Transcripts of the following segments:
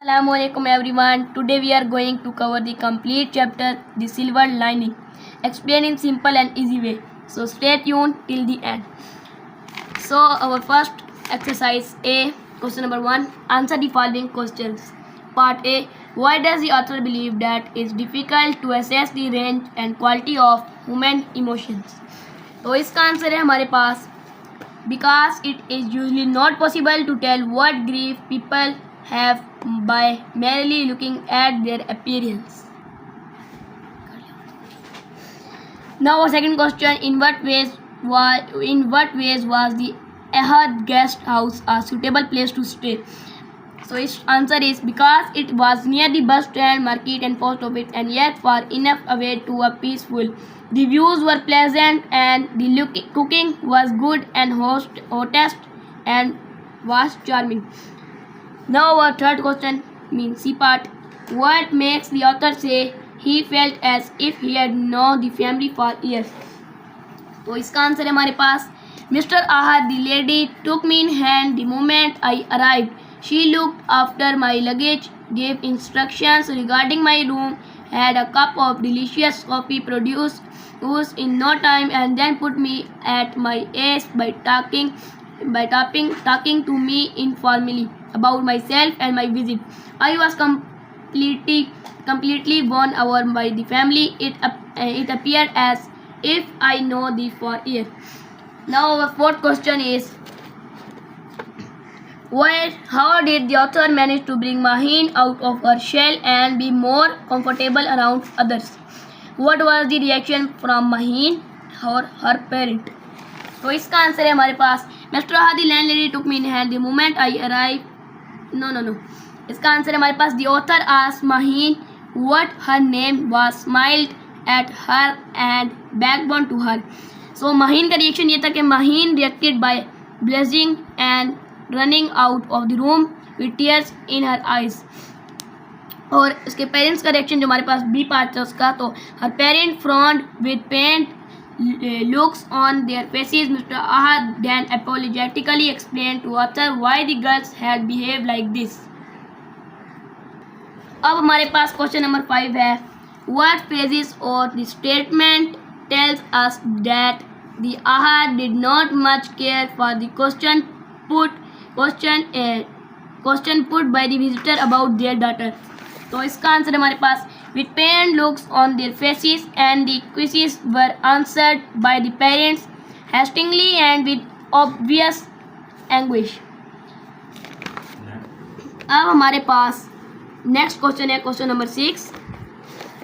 Assalamualaikum everyone. Today we are going to cover the complete chapter The Silver Lining, explained in simple and easy way. So stay tuned till the end. So our first exercise A, question number 1, answer the following questions. Part A, why does the author believe that it's difficult to assess the range and quality of human emotions? तो इसका answer है हमारे पास because it is usually not possible to tell what grief people have by merely looking at their appearance. Now our second question, in what ways was the Ahad guest house a suitable place to stay? So its answer is because it was near the bus stand, market and post office and yet far enough away to be peaceful. The views were pleasant and the cooking was good and hostess and was charming. Now our third question, means C part. What makes the author say he felt as if he had known the family for years? तो इसका answer है हमारे पास Mr. Ahad, the lady took me in hand the moment I arrived. She looked after my luggage, gave instructions regarding my room, had a cup of delicious coffee produced in no time, and then put me at my ease by talking to me informally about myself and my visit. I was completely won over by the family. It appeared as if I know the for years. Now our fourth question is, how did the author manage to bring Maheen out of her shell and be more comfortable around others? What was the reaction from Maheen or her parent? तो इसका answer है हमारे पास Mr. Ahad, the landlady took me in hand the moment I arrived. No. इसका answer है हमारे पास the author asked Maheen what her name was, smiled at her and backbone to her. So Maheen का reaction ये था कि Maheen reacted by blushing and running out of the room with tears in her eyes. और उसके parents का reaction जो हमारे पास B part था उसका, तो her parent frowned with pained looks on their faces. Mr. Ahad then apologetically explained to author why the girls had behaved like this. अब हमारे पास क्वेश्चन नंबर 5 है, what phrases or the statement tells us that the Ahad did not much care for the question put by the visitor about their daughter. तो इसका answer हमारे पास with pained looks on their faces and the quizzes were answered by the parents hastily and with obvious anguish. अब हमारे पास next question है question number 6.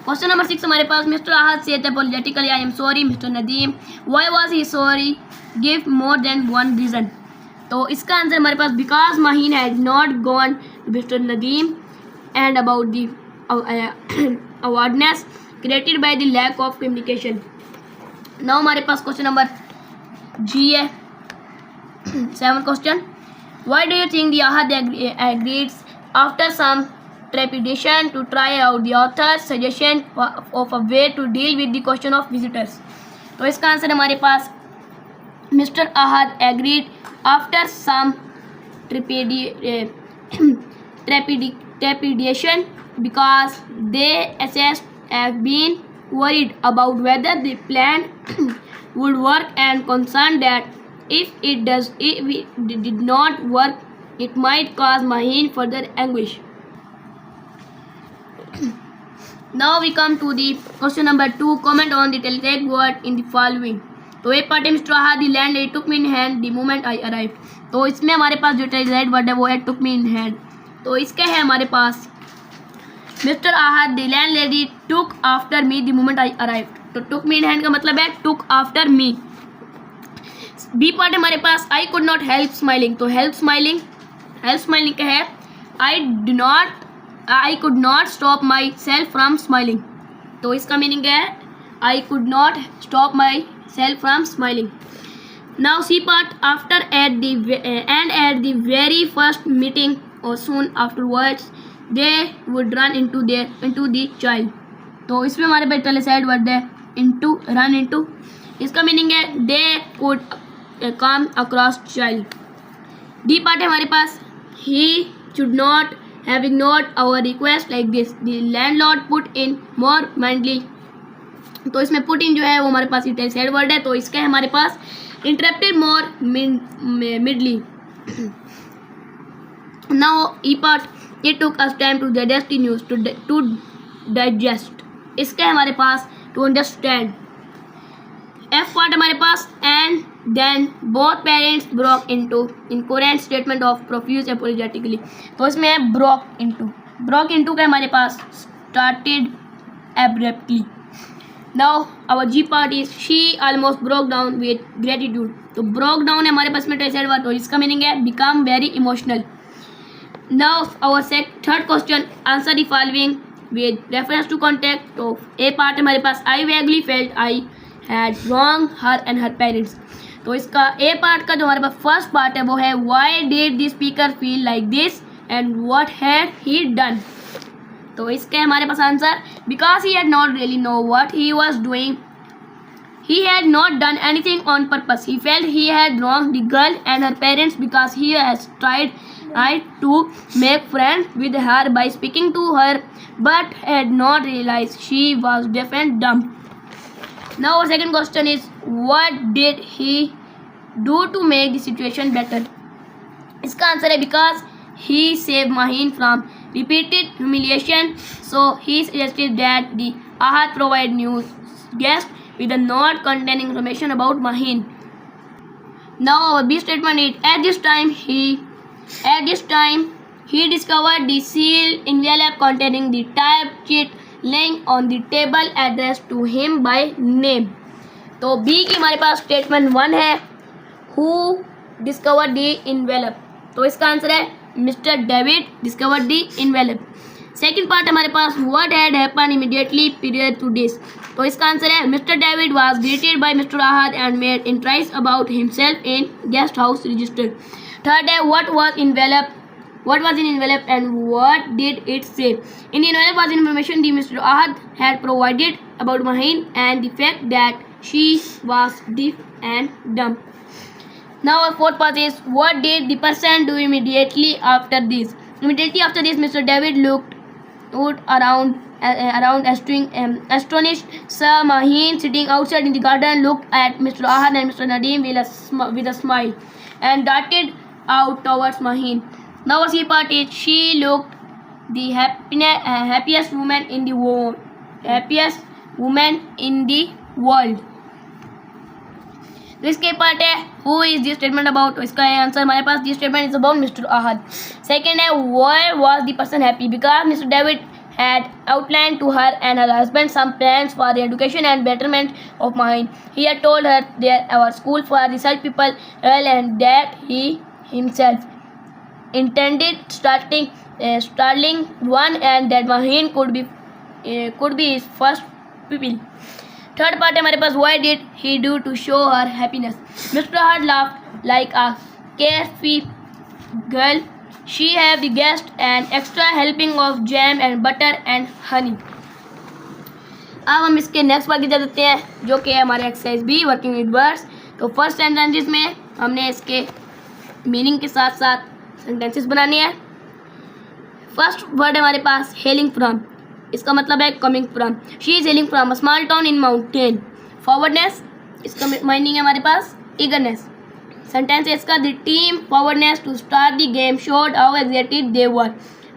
Question number 6 हमारे पास Mr. Ahad said apologetically, I am sorry Mr. Nadeem. Why was he sorry? Give more than one reason. तो इसका answer हमारे पास because Maheen had not gone to Mr. Nadeem and about the awkwardness created by the lack of communication. Now हमारे पास question number G है 7th question. Why do you think the Ahad agreed after some trepidation to try out the author's suggestion of a way to deal with the question of visitors? तो इसका answer हमारे पास Mr. Ahad agreed after some trepidation because they assessed have been worried about whether the plan would work and concerned that if it did not work, it might cause Maheen further anguish. Now we come to the question number 2. Comment on the telegraph word in the following. तो एक part है Mr. Ahad, the landlady took me in hand the moment I arrived. तो इसमें हमारे पास जो telegraph word है वो है took me in hand. तो इसके है हमारे पास Mr. Ahad, the landlady took after me the moment I arrived. तो took me in hand का मतलब है took after me. B part है हमारे पास I could not help smiling. तो help smiling क्या है I could not stop myself from smiling. तो इसका मीनिंग है I could not stop myself from smiling. Now C part, after at the very first meeting or soon afterwards they would run into the child. तो इसमें हमारे पास पहले side word है run into. इसका meaning है they could come across child. D part है हमारे पास he should not have ignored our request like this. The landlord put in more mindly. तो इसमें put in जो है वो हमारे पास इटैलिक वर्ड है, तो इसका है हमारे पास interrupted more midly. Now E part, it took us time to digest the news, to digest. इसका है हमारे पास to understand. F part हमारे पास and then both parents broke into incoherent statement of profuse apologetically. तो इसमें है broke into का हमारे पास started abruptly. Now our G part is she almost broke down with gratitude. तो broke down है हमारे पास में ट्रांसलेट वर्ड, और इसका मीनिंग है become very emotional. Now our third question, answer the following with reference to context. तो A part हमारे पास I vaguely felt I had wronged her and her parents. तो इसका A पार्ट का जो हमारे पास फर्स्ट पार्ट है वो है why did the speaker feel like this and what had he done. तो इसका हमारे पास answer because he had not really know what he was doing. He had not done anything on purpose. He felt he had wronged the girl and her parents because he has tried to make friends with her by speaking to her but had not realized she was deaf and dumb. Now our second question is what did he do to make the situation better. इसका answer है because he saved Mahin from repeated humiliation, so he suggested that the Ahad provide news guest with a note containing information about Mahin. Now our B statement is at this time he discovered the sealed envelope containing the typed cheat laying on the table addressed to him by name. तो B की हमारे पास statement 1 है who discovered the envelope. तो इसका answer है mister David discovered the envelope. Second part हमारे पास what had happened immediately prior to this. तो इसका आंसर है mister David was greeted by Mr. Ahad and made inquiries about himself in guest house register. Third है what was in envelope and what did it say. In the envelope was information the Mr. Ahad had provided about Mahin and the fact that she was deaf and dumb. Now our fourth part is what did the person do immediately after this. Immediately after this Mr. David looked around astonished, saw Mahin sitting outside in the garden, looked at Mr. Ahad and Mr. Nadeem with a smile and darted out towards Mahin. Now our C part is she looked the happiest woman in the world. तो इसके part है who is this statement about. तो इसका answer हमारे पास this statement is about mister Ahad. Second है why was the person happy because mister David had outlined to her and her husband some plans for the education and betterment of Mahin. He had told her there were school for research people and that he himself intended starting one and that Mahin could be his first pupil. Third part है हमारे पास why did he do to show her happiness. Mr. Ahad laughed like a carefree girl. She have the guest an extra helping of jam and butter and honey. अब हम इसके next part की जा सकते हैं जो कि है हमारे exercise be working with words. तो फर्स्ट सेंटेंसेस में हमने इसके मीनिंग के साथ साथ सेंटेंसेस बनानी है. फर्स्ट वर्ड है हमारे पास हेलिंग फ्रॉम. इसका मतलब है coming from. She is hailing from a small town in mountain. Forwardness इसका मीनिंग है हमारे पास ईगरनेस. सेंटेंस है इसका the team forwardness to start the game showed how excited they were.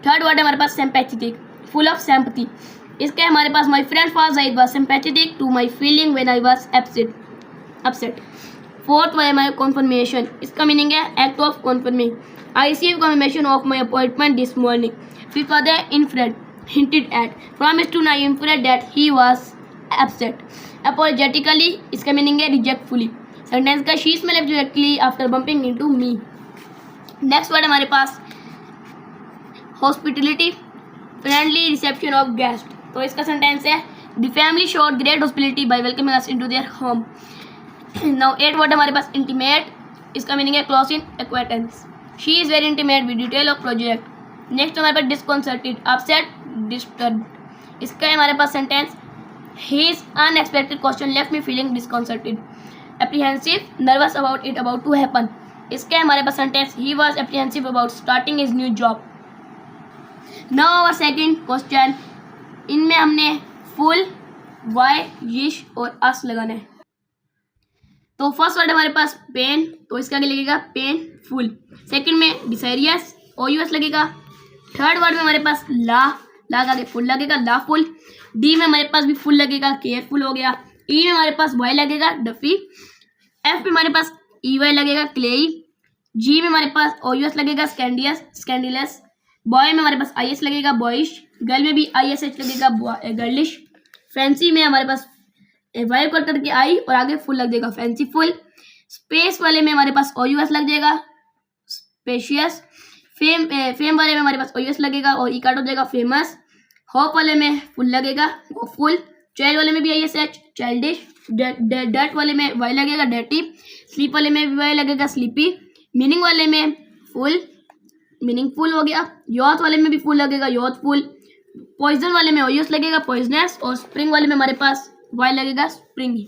Third word है हमारे पास सिंपैथेटिक फुल ऑफ सिंपैथी. इसका है हमारे पास my friend for Zaid was sympathetic to my feeling when I was upset. Fourth word है हमारे confirmation. इसका मीनिंग है act of confirming. I receive confirmation of my appointment this morning. Fifth word है inferred hinted at promised to not inferred that he was upset. Apologetically इसका meaning है regretfully. Sentence का she smelled directly after bumping into me. Next word हमारे पास hospitality friendly reception of guest. तो इसका sentence है the family showed great hospitality by welcoming us into their home. Now eighth word हमारे पास intimate. इसका meaning है close in acquaintance. She is very intimate with detail of project. Next हमारे पास disconcerted upset disturb. इसका है हमारे पास sentence his unexpected question left me feeling disconcerted. Apprehensive nervous about it about to happen. इसका है हमारे पास sentence he was apprehensive about starting his new job. Now our second question, इनमें हमने फुल, वाई, यिश और अस लगाना है। तो फर्स्ट वर्ड हमारे पास पेन, तो इसका आगे लगेगा पेन फुल। सेकंड में डिसाइरियस, OUS लगेगा। थर्ड वर्ड में हमारे पास ला का आगे फुल लगेगा, ला फुल। डी में हमारे पास भी फुल लगेगा, केयरफुल हो गया। ई में हमारे पास वाई लगेगा, डफी। एफ में हमारे पास EY लगेगा, क्लेई। जी में हमारे पास OUS लगेगा, स्कैंडियस, स्कैंडिलस। बॉय में हमारे पास IS लगेगा, बॉयिश। गर्ल में भी ISH लगेगा, गर्लिश। फैंसी में हमारे पास वाई को करके आई और आगे फुल लग जाएगा, फैंसी फुल। स्पेस वाले में हमारे पास OUS लग जाएगा, स्पेशियस। फेम वाले में हमारे पास OUS लगेगा और ई काट हो जाएगा, फेमस। होप वाले में फुल लगेगा, फुल। चाइल्ड वाले में भी ISH, चाइल्डिश। डर्ट वाले में वाई लगेगा, डर्टी। स्लीप वाले में भी वाई लगेगा, स्लीपी। मीनिंग वाले में फुल, मीनिंगफुल हो गया। यॉथ वाले में भी फुल लगेगा, यॉथफुल। पॉइजन वाले में OUS लगेगा, पॉइजनस। और स्प्रिंग वाले में हमारे पास वाई लगेगा, स्प्रिंगी।